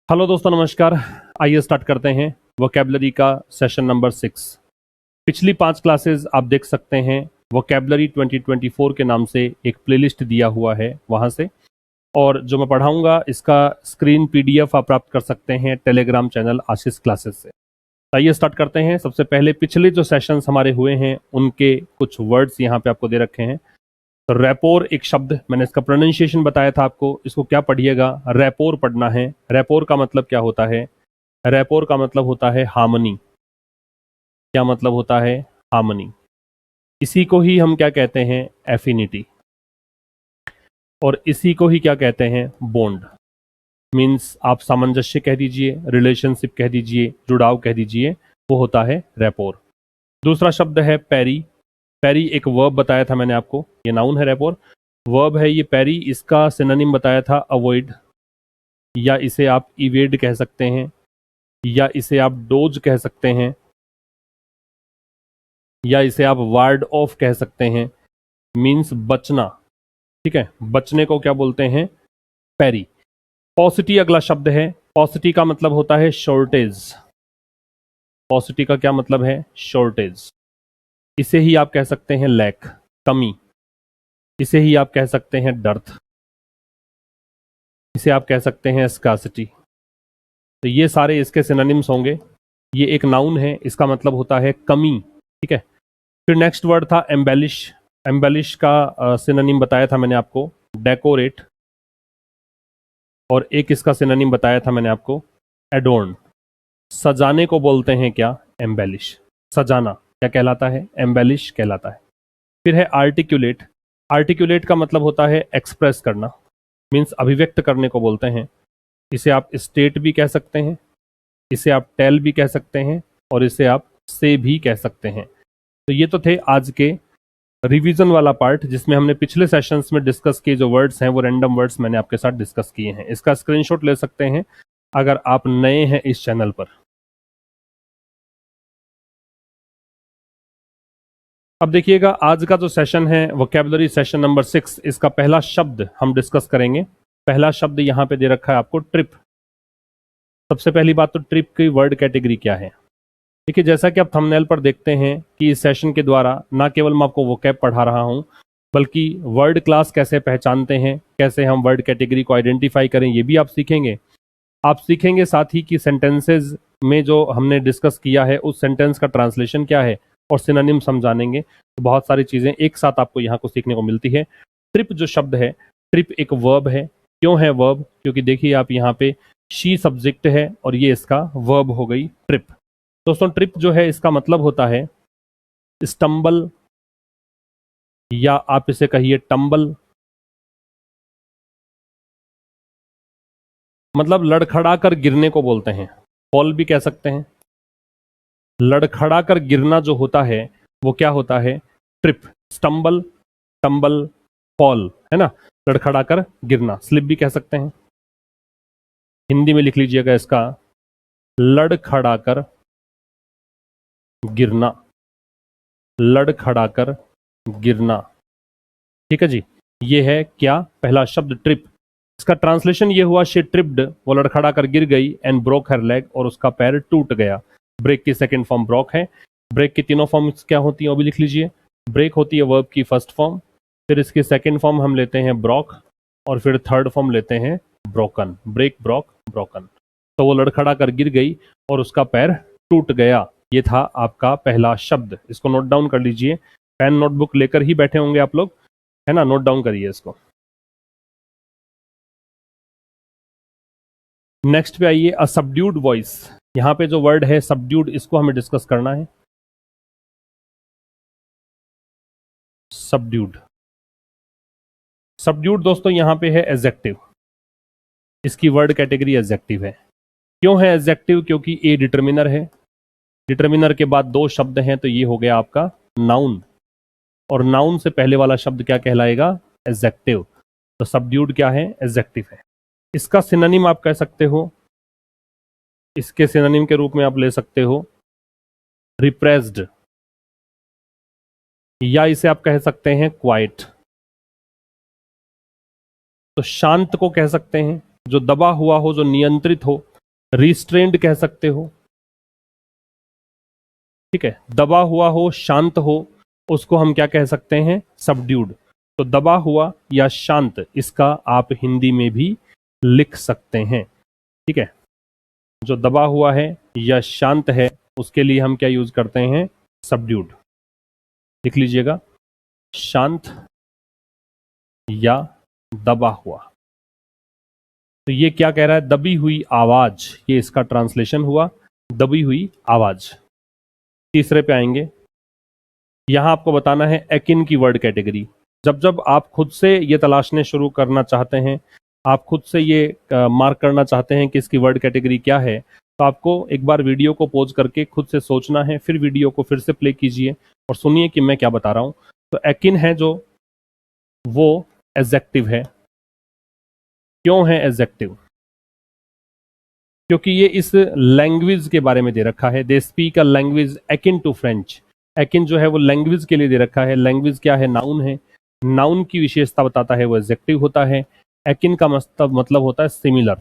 Hello दोस्तों, नमस्कार। आइए स्टार्ट करते हैं वोकैबुलरी का सेशन नंबर 6। पिछली 5 क्लासेस आप देख सकते हैं। वोकैबुलरी 2024 के नाम से एक प्लेलिस्ट दिया हुआ है वहाँ से, और जो मैं पढ़ाऊंगा इसका स्क्रीन पीडीएफ आप प्राप्त कर सकते हैं टेलीग्राम चैनल आशीष क्लासेस से। आइए स्टार्ट करते हैं। सबसे पहले पिछले जो सेशंस हमारे हुए हैं उनके कुछ वर्ड्स यहाँ पे आपको दे रखे हैं। तो रैपोर एक शब्द, मैंने इसका प्रोनाउंसिएशन बताया था आपको। इसको क्या पढ़िएगा? रैपोर पढ़ना है। रैपोर का मतलब क्या होता है? रैपोर का मतलब होता है हार्मनी। क्या मतलब होता है? हार्मनी। इसी को ही हम क्या कहते हैं? एफिनिटी। और इसी को ही क्या कहते हैं? बॉन्ड। मीन्स आप सामंजस्य कह दीजिए, रिलेशनशिप कह दीजिए, जुड़ाव कह दीजिए, वो होता है रैपोर। दूसरा शब्द है पैरी। पैरी एक वर्ब बताया था मैंने आपको, ये नाउन है, रैपोर वर्ब है ये पैरी। इसका सिनोनिम बताया था अवॉइड, या इसे आप इवेड कह सकते हैं, या इसे आप डोज कह सकते हैं, या इसे आप वार्ड ऑफ कह सकते हैं। मीन्स बचना। ठीक है, बचने को क्या बोलते हैं? पैरी। पॉसिटी अगला शब्द है। पॉसिटी का मतलब होता है शॉर्टेज। पॉसिटी का क्या मतलब है? शॉर्टेज। इसे ही आप कह सकते हैं लैक, कमी। इसे ही आप कह सकते हैं डर्थ। इसे आप कह सकते हैं स्कार्सिटी। तो ये सारे इसके सिनोनिम्स होंगे। ये एक नाउन है, इसका मतलब होता है कमी। ठीक है। फिर नेक्स्ट वर्ड था एम्बेलिश। एम्बेलिश का सिनोनिम बताया था मैंने आपको, डेकोरेट। और एक इसका सिनोनिम बताया था मैंने आपको, एडोर्न। सजाने को बोलते हैं क्या? एम्बेलिश। सजाना क्या कहलाता है? एम्बेलिश कहलाता है। फिर है आर्टिकुलेट। आर्टिकुलेट का मतलब होता है एक्सप्रेस करना, मीन्स अभिव्यक्त करने को बोलते हैं। इसे आप स्टेट भी कह सकते हैं, इसे आप टेल भी कह सकते हैं, और इसे आप से भी कह सकते हैं। तो ये तो थे आज के रिवीजन वाला पार्ट, जिसमें हमने पिछले सेशंस में डिस्कस किए जो वर्ड्स हैं वो रैंडम वर्ड्स मैंने आपके साथ डिस्कस किए हैं। इसका स्क्रीनशॉट ले सकते हैं अगर आप नए हैं इस चैनल पर। अब देखिएगा, आज का जो सेशन है वोकैबुलरी सेशन नंबर 6, इसका पहला शब्द हम डिस्कस करेंगे। पहला शब्द यहाँ पे दे रखा है आपको, ट्रिप। सबसे पहली बात तो ट्रिप की वर्ड कैटेगरी क्या है। देखिए, जैसा कि आप थंबनेल पर देखते हैं कि इस सेशन के द्वारा ना केवल मैं आपको वोकैब पढ़ा रहा हूं, बल्कि वर्ड क्लास कैसे पहचानते हैं, कैसे हम वर्ड कैटेगरी को आइडेंटिफाई करें, ये भी आप सीखेंगे। आप सीखेंगे साथ ही कि सेंटेंसेज में जो हमने डिस्कस किया है उस सेंटेंस का ट्रांसलेशन क्या है, और सिनोनिम हम जानेंगे। तो बहुत सारी चीज़ें एक साथ आपको यहाँ को सीखने को मिलती है। ट्रिप जो शब्द है, ट्रिप एक वर्ब है। क्यों है वर्ब? क्योंकि देखिए आप यहाँ पे शी सब्जेक्ट है और ये इसका वर्ब हो गई ट्रिप। दोस्तों, ट्रिप जो है इसका मतलब होता है स्टम्बल, या आप इसे कहिए टम्बल। मतलब लड़खड़ा कर गिरने को बोलते हैं, फॉल भी कह सकते हैं। लड़खड़ा कर गिरना जो होता है वो क्या होता है? ट्रिप। स्टम्बल, टम्बल, फॉल, है ना। लड़खड़ा कर गिरना, स्लिप भी कह सकते हैं। हिंदी में लिख लीजिएगा इसका, लड़खड़ा कर गिरना। लड़खड़ा कर गिरना। ठीक है जी। ये है क्या? पहला शब्द ट्रिप। इसका ट्रांसलेशन ये हुआ, शी ट्रिप्ड, वो लड़खड़ा कर गिर गई, एंड ब्रोक हर लेग, और उसका पैर टूट गया। ब्रेक की सेकंड फॉर्म ब्रोक है। ब्रेक की तीनों फॉर्म्स क्या होती हैं वो भी लिख लीजिए। ब्रेक होती है वर्ब की फर्स्ट फॉर्म, फिर इसकी सेकंड फॉर्म हम लेते हैं ब्रोक, और फिर थर्ड फॉर्म लेते हैं ब्रोकन। Break, broke, broken. तो वो लड़खड़ा कर गिर गई और उसका पैर टूट गया। ये था आपका पहला शब्द। इसको नोट डाउन कर लीजिए। पेन नोटबुक लेकर ही बैठे होंगे आप लोग, है ना। नोट डाउन करिए इसको। नेक्स्ट पे आइए, अ सबड्यूड वॉइस। यहाँ पे जो वर्ड है सबड्यूड, इसको हमें डिस्कस करना है। सबड्यूड। सबड्यूड दोस्तों यहाँ पे है एडजेक्टिव। इसकी वर्ड कैटेगरी एडजेक्टिव है। क्यों है एडजेक्टिव? क्योंकि ए डिटर्मिनर है। डिटर्मिनर के बाद दो शब्द हैं, तो ये हो गया आपका नाउन, और नाउन से पहले वाला शब्द क्या कहलाएगा? एडजेक्टिव। तो सबड्यूड क्या है? एडजेक्टिव है। इसका सिनोनिम आप कह सकते हो, इसके सिनोनिम के रूप में आप ले सकते हो रिप्रेस्ड, या इसे आप कह सकते हैं क्वाइट। तो शांत को कह सकते हैं, जो दबा हुआ हो, जो नियंत्रित हो, रिस्ट्रेन्ड कह सकते हो, ठीक है। दबा हुआ हो, शांत हो, उसको हम क्या कह सकते हैं, सबड्यूड। तो दबा हुआ या शांत, इसका आप हिंदी में भी लिख सकते हैं, ठीक है। जो दबा हुआ है या शांत है उसके लिए हम क्या यूज करते हैं, सबड्यूड। लिख लीजिएगा, शांत या दबा हुआ। तो ये क्या कह रहा है, दबी हुई आवाज, ये इसका ट्रांसलेशन हुआ, दबी हुई आवाज। तीसरे पे आएंगे, यहां आपको बताना है एकिन की वर्ड कैटेगरी। जब जब आप खुद से ये तलाशने शुरू करना चाहते हैं, आप खुद से ये मार्क करना चाहते हैं कि इसकी वर्ड कैटेगरी क्या है, तो आपको एक बार वीडियो को पॉज करके खुद से सोचना है, फिर वीडियो को फिर से प्ले कीजिए और सुनिए कि मैं क्या बता रहा हूं। तो एकिन है जो, वो एडजेक्टिव है। क्यों है एडजेक्टिव, क्योंकि ये इस लैंग्वेज के बारे में दे रखा है। They speak a language akin to French. Akin जो है वो लैंग्वेज के लिए दे रखा है। लैंग्वेज क्या है, नाउन है। नाउन की विशेषता बताता है, वो एडजेक्टिव होता है। एकिन का मतलब होता है सिमिलर,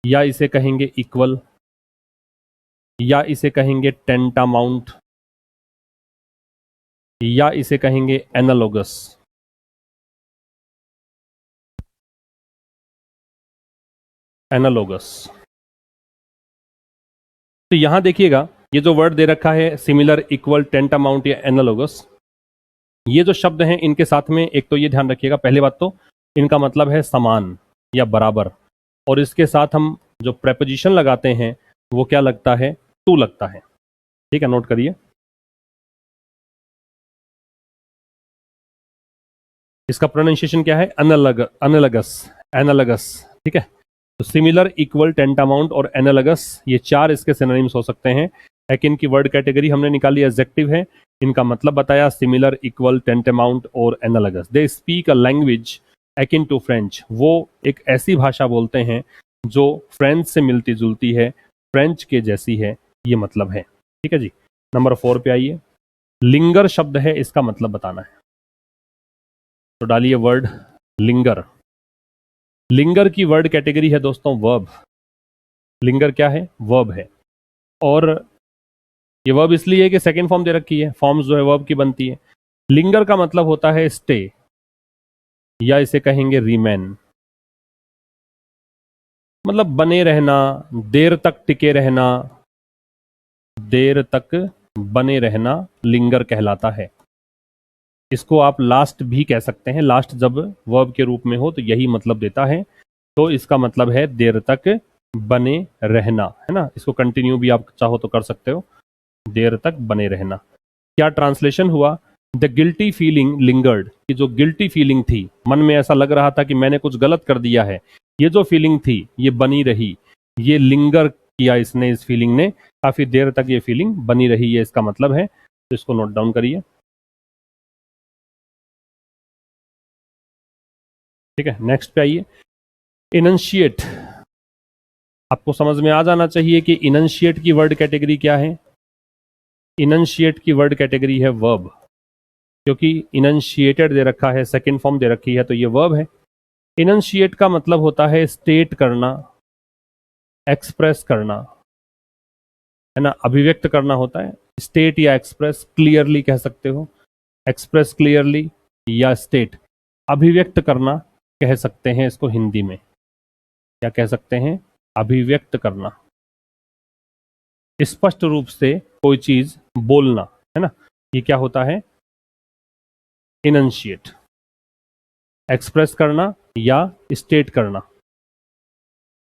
या इसे कहेंगे इक्वल, या इसे कहेंगे टेंटामाउंट, या इसे कहेंगे एनालोगस। एनालोगस। तो यहां देखिएगा, ये जो वर्ड दे रखा है सिमिलर, इक्वल, टेंटामाउंट या एनालोगस, ये जो शब्द हैं इनके साथ में एक तो ये ध्यान रखिएगा, पहली बात तो इनका मतलब है समान या बराबर, और इसके साथ हम जो प्रेपोजिशन लगाते हैं वो क्या लगता है, टू लगता है, ठीक है। नोट करिए, इसका प्रोनाउंसिएशन क्या है, एनालगस, एनालगस, ठीक है। तो सिमिलर, इक्वल, टेंटामाउंट और एनालगस, ये चार इसके सिनोनिम्स हो सकते हैं। लेकिन की वर्ड कैटेगरी हमने निकाली, एडजेक्टिव है। इनका मतलब बताया, सिमिलर, इक्वल, टेंटामाउंट और analogous. They speak a language akin to French. वो एक ऐसी भाषा बोलते हैं जो फ्रेंच से मिलती जुलती है, फ्रेंच के जैसी है, ये मतलब है, ठीक है जी। नंबर 4 पे आइए, लिंगर शब्द है, इसका मतलब बताना है। तो डालिए वर्ड लिंगर। लिंगर की वर्ड कैटेगरी है दोस्तों वर्ब। लिंगर क्या है, वर्ब है। और ये वर्ब इसलिए है कि सेकंड फॉर्म दे रखी है, फॉर्म्स जो है वर्ब की बनती है। लिंगर का मतलब होता है स्टे, या इसे कहेंगे रिमेन, मतलब बने रहना, देर तक टिके रहना, देर तक बने रहना लिंगर कहलाता है। इसको आप लास्ट भी कह सकते हैं, लास्ट जब वर्ब के रूप में हो तो यही मतलब देता है। तो इसका मतलब है देर तक बने रहना, है ना। इसको कंटिन्यू भी आप चाहो तो कर सकते हो, देर तक बने रहना। क्या ट्रांसलेशन हुआ, द गिल्टी फीलिंग लिंगर्ड, कि जो गिल्टी फीलिंग थी, मन में ऐसा लग रहा था कि मैंने कुछ गलत कर दिया है, ये जो फीलिंग थी ये बनी रही, ये लिंगर किया इसने, इस फीलिंग ने काफी देर तक ये फीलिंग बनी रही, ये इसका मतलब है। तो इसको नोट डाउन करिए, ठीक है। नेक्स्ट पे आइए, इनंशिएट। आपको समझ में आ जाना चाहिए कि इनंशिएट की वर्ड कैटेगरी क्या है। इनंशिएट की वर्ड कैटेगरी है वर्ब, क्योंकि इनंशिएटेड दे रखा है, सेकंड फॉर्म दे रखी है, तो ये वर्ब है। इनंशिएट का मतलब होता है स्टेट करना, एक्सप्रेस करना, है ना, अभिव्यक्त करना होता है। स्टेट या एक्सप्रेस, क्लियरली कह सकते हो, एक्सप्रेस क्लियरली, या स्टेट, अभिव्यक्त करना कह सकते हैं इसको हिंदी में। क्या कह सकते हैं, अभिव्यक्त करना, स्पष्ट रूप से कोई चीज बोलना, है ना, ये क्या होता है, इनंशिएट। एक्सप्रेस करना या स्टेट करना,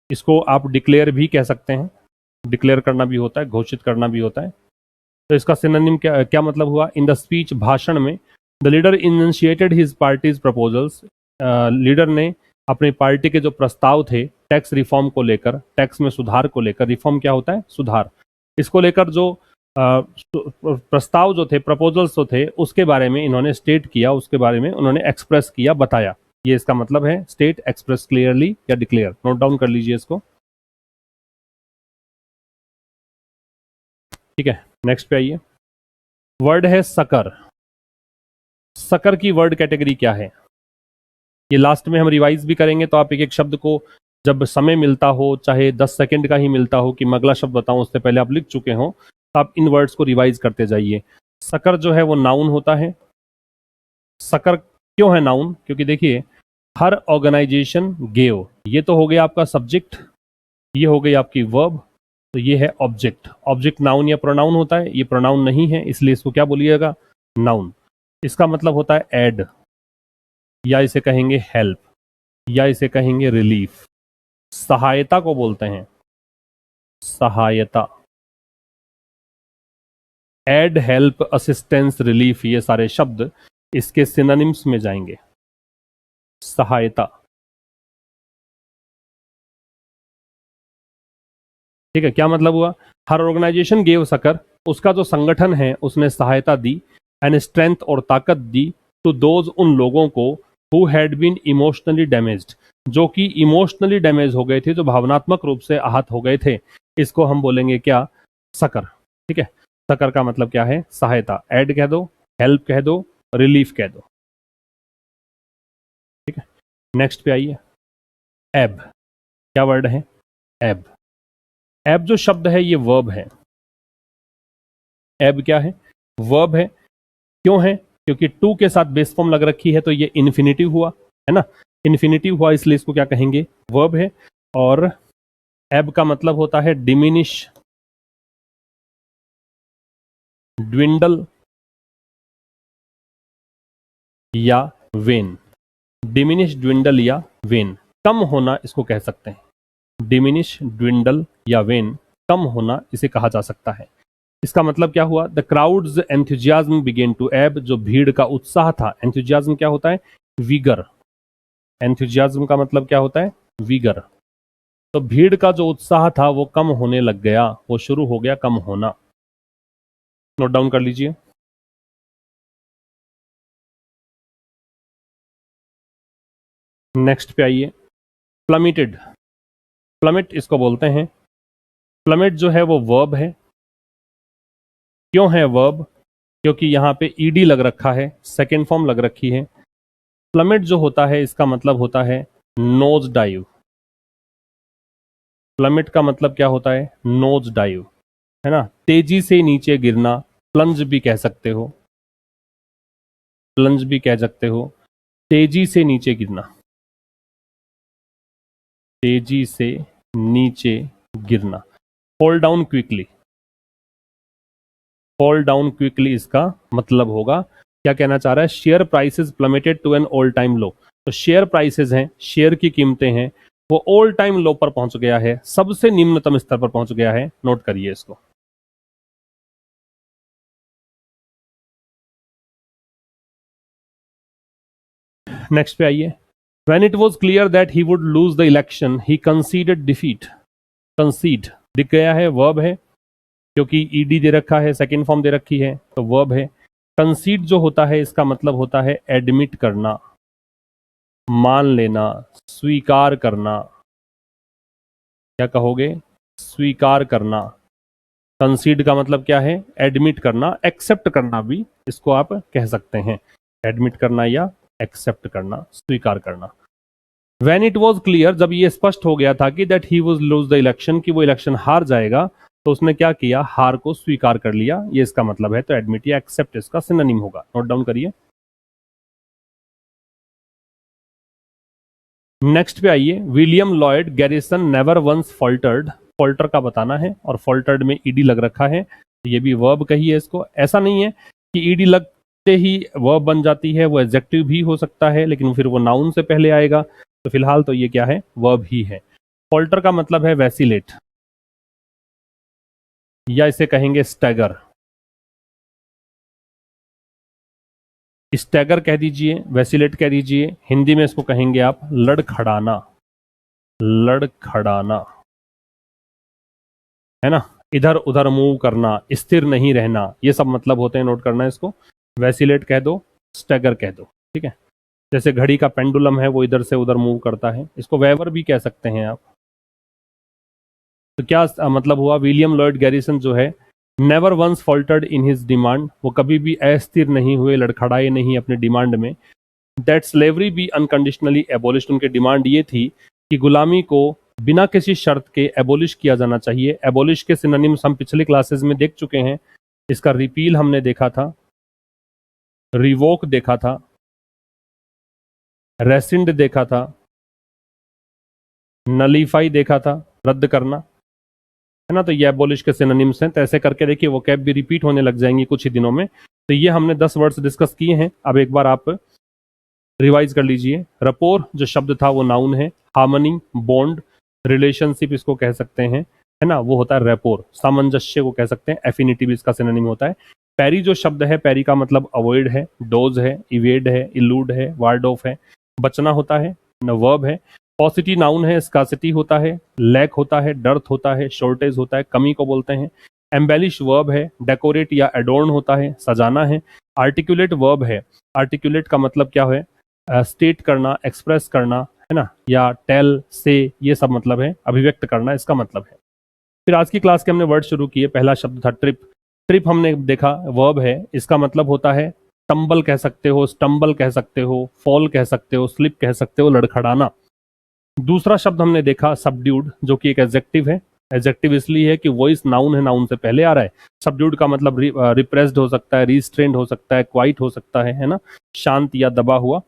इसको आप डिक्लेयर भी कह सकते हैं, डिक्लेयर करना भी होता है, घोषित करना भी होता है। तो इसका सिनोनिम क्या क्या मतलब हुआ, इन द स्पीच, भाषण में, the leader initiated his parties proposals, leader ने अपनी पार्टी के जो प्रस्ताव थे टैक्स रिफॉर्म को लेकर, टैक्स में सुधार को लेकर, रिफॉर्म क्या होता है, सुधार, इसको लेकर जो प्रस्ताव जो थे, प्रपोजल्स जो थे, उसके बारे में इन्होंने स्टेट किया, उसके बारे में उन्होंने एक्सप्रेस किया, बताया, ये इसका मतलब है स्टेट, एक्सप्रेस क्लियरली या डिक्लेयर। नोट डाउन कर लीजिए इसको, ठीक है। नेक्स्ट पे आइए, वर्ड है सकर। सकर की वर्ड कैटेगरी क्या है, ये लास्ट में हम रिवाइज भी करेंगे, तो आप एक एक शब्द को जब समय मिलता हो, चाहे 10 सेकंड का ही मिलता हो कि मैं अगला शब्द बताऊं उससे पहले आप लिख चुके हो, तो आप इन वर्ड्स को रिवाइज करते जाइए। सकर जो है वो नाउन होता है। सकर क्यों है नाउन? क्योंकि देखिए, हर ऑर्गेनाइजेशन गेव, ये तो हो गया आपका सब्जेक्ट, ये हो गई आपकी वर्ब, तो ये है ऑब्जेक्ट। ऑब्जेक्ट नाउन या प्रोनाउन होता है, ये प्रोनाउन नहीं है, इसलिए इसको क्या बोलिएगा? नाउन। इसका मतलब होता है ऐड, या इसे कहेंगे हेल्प, या इसे कहेंगे रिलीफ। सहायता को बोलते हैं सहायता। एड, हेल्प, असिस्टेंस, रिलीफ, ये सारे शब्द इसके सिनोनिम्स में जाएंगे। सहायता, ठीक है। क्या मतलब हुआ? हर ऑर्गेनाइजेशन गेव सकर, उसका जो संगठन है उसने सहायता दी, एंड स्ट्रेंथ और ताकत दी टू दोज, उन लोगों को, who had been emotionally damaged, जो कि इमोशनली डैमेज हो गए थे, जो भावनात्मक रूप से आहत हो गए थे। इसको हम बोलेंगे क्या? सकर, ठीक है। सकर का मतलब क्या है? सहायता। एड कह दो, हेल्प कह दो, रिलीफ कह दो, ठीक है। नेक्स्ट पे आइए, एब। क्या वर्ड है? एब। एब जो शब्द है ये वर्ब है। एब क्या है? वर्ब है। क्यों है? क्योंकि टू के साथ बेस फॉर्म लग रखी है, तो ये इन्फिनिटिव हुआ, है ना। इन्फिनिटिव हुआ, इसलिए इसको क्या कहेंगे? वर्ब है। और एब का मतलब होता है डिमिनिश, ड्विंडल या वेन। डिमिनिश, ड्विंडल या वेन, कम होना इसको कह सकते हैं। डिमिनिश, ड्विंडल या वेन, कम होना इसे कहा जा सकता है। इसका मतलब क्या हुआ? The crowd's enthusiasm began to ebb, जो भीड़ का उत्साह था। एंथुजियाज्म क्या होता है? विगर। एंथुजियाज्म का मतलब क्या होता है? विगर। तो भीड़ का जो उत्साह था वो कम होने लग गया, वो शुरू हो गया कम होना। नोट डाउन कर लीजिए। नेक्स्ट पे आइए, प्लमिटेड। प्लमिट इसको बोलते हैं। प्लमिट जो है वो वर्ब है। क्यों है वर्ब? क्योंकि यहां पे ईडी लग रखा है, सेकेंड फॉर्म लग रखी है। प्लमिट जो होता है इसका मतलब होता है नोज डाइव। प्लमिट का मतलब क्या होता है? नोज डाइव, है ना, तेजी से नीचे गिरना। प्लंज भी कह सकते हो, प्लंज भी कह सकते हो, तेजी से नीचे गिरना, तेजी से नीचे गिरना। Fall down quickly, fall down quickly इसका मतलब होगा। क्या कहना चाह रहा है? Share prices plummeted to an all time low. तो शेयर प्राइसेस हैं, शेयर की कीमतें हैं, वो ऑल टाइम लो पर पहुंच गया है, सबसे निम्नतम स्तर पर पहुंच गया है। नोट करिए इसको। नेक्स्ट पे आइए, when it was clear that he would lose the election he conceded defeat. Concede दिख गया है, वर्ब है, क्योंकि ईडी दे रखा है, सेकेंड फॉर्म दे रखी है, तो वर्ब है। कंसीड जो होता है इसका मतलब होता है एडमिट करना, मान लेना, स्वीकार करना। क्या कहोगे? स्वीकार करना। कंसीड का मतलब क्या है? एडमिट करना, एक्सेप्ट करना भी इसको आप कह सकते हैं। एडमिट करना या एक्सेप्ट करना, स्वीकार करना। When it was clear, जब ये स्पष्ट हो गया था कि that he would lose the election, कि वो इलेक्शन हार जाएगा, तो उसने क्या किया? हार को स्वीकार कर लिया, ये इसका मतलब है। तो एडमिट या एक्सेप्ट इसका सिनोनिम होगा। नोट डाउन करिए। नेक्स्ट पे आइए, William Lloyd Garrison never once faltered. Falter का बताना है, और फॉल्टर्ड में ईडी लग रखा है, तो ये भी वर्ब कही है इसको। ऐसा नहीं है कि ईडी लगते ही वर्ब बन जाती है, वो एडजेक्टिव भी हो सकता है, लेकिन फिर वो नाउन से पहले आएगा। तो फिलहाल तो ये क्या है? वर्ब ही है। फॉल्टर का मतलब है वैसिलेट, या इसे कहेंगे स्टैगर। स्टैगर कह दीजिए, वैसिलेट कह दीजिए, हिंदी में इसको कहेंगे आप लड़खड़ाना। लड़खड़ाना, है ना, इधर उधर मूव करना, स्थिर नहीं रहना, ये सब मतलब होते हैं। नोट करना है इसको। वैसिलेट कह दो, स्टैगर कह दो, ठीक है। जैसे घड़ी का पेंडुलम है, वो इधर से उधर मूव करता है, इसको वेवर भी कह सकते हैं आप। तो क्या मतलब हुआ? विलियम लॉयड गैरिसन जो है, never once faltered in his demand, वो कभी भी अस्थिर नहीं हुए, लड़खड़ाए नहीं अपने डिमांड में। That slavery be unconditionally abolished, उनकी डिमांड ये थी कि गुलामी को बिना किसी शर्त के एबोलिश किया जाना चाहिए। एबोलिश के सिनोनिम्स हम पिछले क्लासेस में देख चुके हैं। इसका रिपील हमने देखा था, रिवोक देखा था, रेसिंड देखा था, नलीफाई देखा था, रद्द करना, है ना। तो ये एबोलिश के सिनोनिम्स हैं। तो ऐसे करके देखिए वो कैब भी रिपीट होने लग जाएंगी कुछ ही दिनों में। तो ये हमने 10 वर्ड्स डिस्कस किए हैं। अब एक बार आप रिवाइज कर लीजिए। रपोर जो शब्द था वो नाउन है। हार्मनी, बॉन्ड, रिलेशनशिप इसको कह सकते हैं, है ना, वो होता है रेपोर। सामंजस्य को कह सकते हैं, एफिनिटी भी इसका सिनोनिम होता है। पैरी जो शब्द है, पैरी का मतलब अवॉइड है, डोज है, इवेड है, इलूड है, वार्ड ऑफ है, बचना होता है, वर्ब है। पॉसिटी नाउन है, स्कासिटी होता है, लैक होता है, डर्थ होता है, शॉर्टेज होता है, कमी को बोलते हैं। एम्बेलिश वर्ब है, डेकोरेट या एडोर्न होता है, सजाना है। आर्टिकुलेट वर्ब है, आर्टिकुलेट का मतलब क्या है, स्टेट करना, एक्सप्रेस करना, है ना, या टेल, से, ये सब मतलब है, अभिव्यक्त करना इसका मतलब है। फिर आज की क्लास के हमने वर्ड शुरू किए। पहला शब्द था ट्रिप। ट्रिप हमने देखा वर्ब है, इसका मतलब होता है टम्बल कह सकते हो, स्टम्बल कह सकते हो, फॉल कह सकते हो, स्लिप कह सकते हो, लड़खड़ाना। दूसरा शब्द हमने देखा सबड्यूड, जो कि एक एडजेक्टिव है। एडजेक्टिव इसलिए है कि वॉइस नाउन है, नाउन से पहले आ रहा है। सबड्यूड का मतलब रिप्रेस्ड हो सकता है, रिस्ट्रेंड हो सकता है, क्वाइट हो सकता है ना, शांत या दबा हुआ।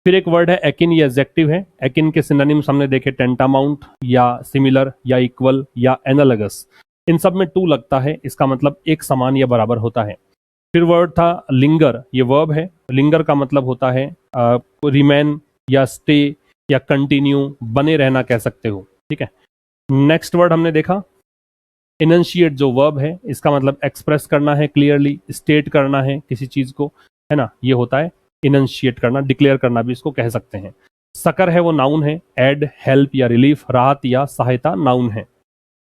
फिर एक वर्ड है एकिन, ये एडजेक्टिव है। एकिन के सिनोनिम्स हमने देखे, टेंटामाउंट या सिमिलर या इक्वल या एनालगस। इन सब में टू लगता है, इसका मतलब एक समान या बराबर होता है। फिर वर्ड था लिंगर, ये वर्ब है। लिंगर का मतलब होता है रिमेन या स्टे या कंटिन्यू, बने रहना कह सकते हो, ठीक है। नेक्स्ट वर्ड हमने देखा इनंशिएट, जो वर्ब है, इसका मतलब एक्सप्रेस करना है क्लियरली, स्टेट करना है किसी चीज को, है ना, ये होता है इनंशिएट करना, डिक्लेयर करना भी इसको कह सकते हैं। सकर है वो नाउन है। एड, हेल्प या रिलीफ, राहत या सहायता नाउन है।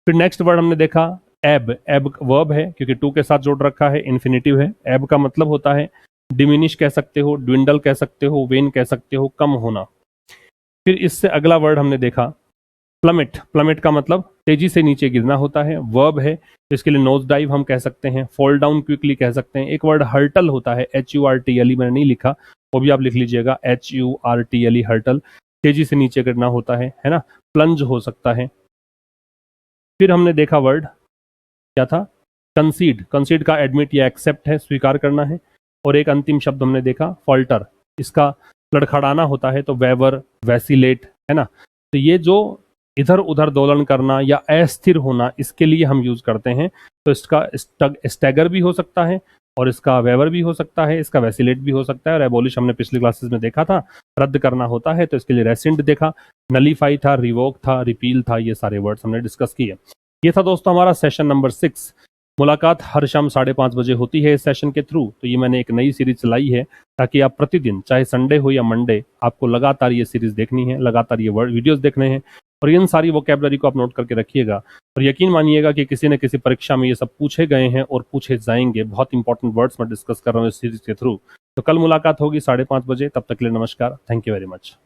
फिर नेक्स्ट वर्ड हमने देखा एब। एब वर्ब है क्योंकि टू के साथ जोड़ रखा है, इन्फिनिटिव है। एब का मतलब होता है डिमिनिश कह सकते हो, ड्विंडल कह सकते हो, वेन कह सकते हो, कम होना। फिर इससे अगला वर्ड हमने देखा प्लमेट। प्लमेट का मतलब तेजी से नीचे गिरना होता है, वर्ब है। तो इसके लिए नोज डाइव हम कह सकते हैं, फॉल डाउन क्विकली कह सकते हैं। एक वर्ड हर्टल होता है, HURTLE, मैंने नहीं लिखा, वो भी आप लिख लीजिएगा, HURTLE, हर्टल, तेजी से नीचे गिरना होता है ना। प्लंज हो सकता है। फिर हमने देखा वर्ड क्या था, कंसीड। कंसीड का एडमिट या एक्सेप्ट है, स्वीकार करना है। और एक अंतिम शब्द हमने देखा फॉल्टर, इसका लड़खड़ाना होता है, तो वेवर, वैसिलेट, है ना। तो ये जो इधर उधर दोलन करना या अस्थिर होना, इसके लिए हम यूज करते हैं। तो इसका स्टैगर भी हो सकता है, और इसका वेवर भी हो सकता है, इसका वैसिलेट भी हो सकता है। और एबोलिश हमने पिछली क्लासेस में देखा था, रद्द करना होता है, तो इसके लिए रेसिंड देखा, नलीफाई था, रिवोक था, रिपील था, ये सारे वर्ड्स हमने डिस्कस किए। ये था दोस्तों हमारा सेशन नंबर 6। मुलाकात हर शाम 5:30 बजे होती है इस सेशन के थ्रू। तो ये मैंने एक नई सीरीज चलाई है ताकि आप प्रतिदिन, चाहे संडे हो या मंडे, आपको लगातार ये सीरीज देखनी है, लगातार ये वर्ड वीडियोस देखने हैं, और इन सारी वोकैबुलरी को आप नोट करके रखिएगा। और यकीन मानिएगा कि किसी न किसी परीक्षा में ये सब पूछे गए हैं और पूछे जाएंगे। बहुत इंपॉर्टेंट वर्ड्स मैं डिस्कस कर रहा हूँ इस सीरीज के थ्रू। तो कल मुलाकात होगी 5:30 बजे। तब तक के लिए नमस्कार, थैंक यू वेरी मच।